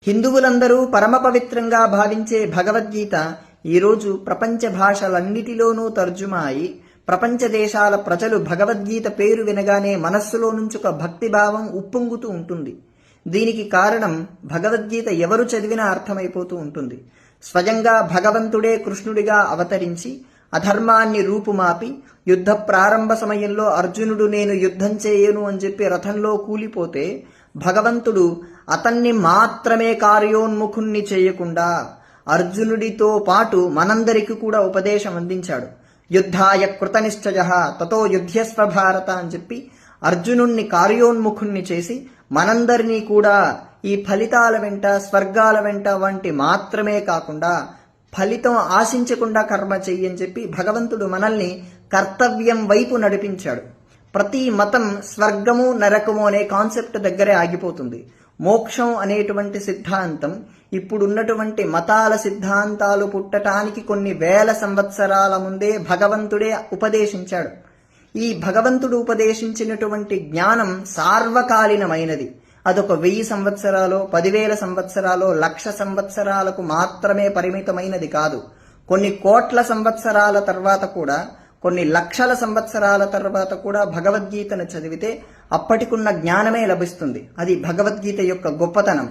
హిందువులందరూ పరమ పవిత్రంగా భావించే భగవద్గీత ఈరోజు ప్రపంచ భాషలన్నిటిలోనూ తర్జుమా అయి ప్రపంచ దేశాల ప్రజలు భగవద్గీత పేరు వినగానే మనస్సులో నుంచి ఒక భక్తిభావం ఉప్పొంగుతూ ఉంటుంది. దీనికి కారణం భగవద్గీత ఎవరు చదివినా అర్థమైపోతూ ఉంటుంది. స్వయంగా భగవంతుడే కృష్ణుడిగా అవతరించి అధర్మాన్ని రూపుమాపి యుద్ధ ప్రారంభ సమయంలో అర్జునుడు నేను యుద్ధం చేయను అని చెప్పి రథంలో కూలిపోతే భగవంతుడు అతన్ని మాత్రమే కార్యోన్ముఖుణ్ణి చేయకుండా అర్జునుడితో పాటు మనందరికి కూడా ఉపదేశం అందించాడు. యుద్ధాయ కృతనిశ్చయః తతో యుధ్యస్వ భారత అని చెప్పి అర్జునుణ్ణి కార్యోన్ముఖుణ్ణి చేసి మనందరినీ కూడా ఈ ఫలితాల వెంట స్వర్గాల వెంట వంటి మాత్రమే కాకుండా ఫలితం ఆశించకుండా కర్మ చెయ్యని చెప్పి భగవంతుడు మనల్ని కర్తవ్యం వైపు నడిపించాడు. ప్రతి మతం స్వర్గము నరకము అనే కాన్సెప్ట్ దగ్గరే ఆగిపోతుంది. మోక్షం అనేటువంటి సిద్ధాంతం ఇప్పుడున్నటువంటి మతాల సిద్ధాంతాలు పుట్టటానికి కొన్ని వేల సంవత్సరాల ముందే భగవంతుడే ఉపదేశించాడు. ఈ భగవంతుడు ఉపదేశించినటువంటి జ్ఞానం సార్వకాలీనమైనది. అదొక 1000 సంవత్సరాలు 10,000 సంవత్సరాలు 1,00,000 సంవత్సరాలకు మాత్రమే పరిమితమైనది కాదు. కొన్ని కోట్ల సంవత్సరాల తర్వాత కూడా కొన్ని లక్షల సంవత్సరాల తర్వాత కూడా భగవద్గీతను చదివితే అప్పటికున్న జ్ఞానమే లభిస్తుంది. అది భగవద్గీత యొక్క గొప్పతనం.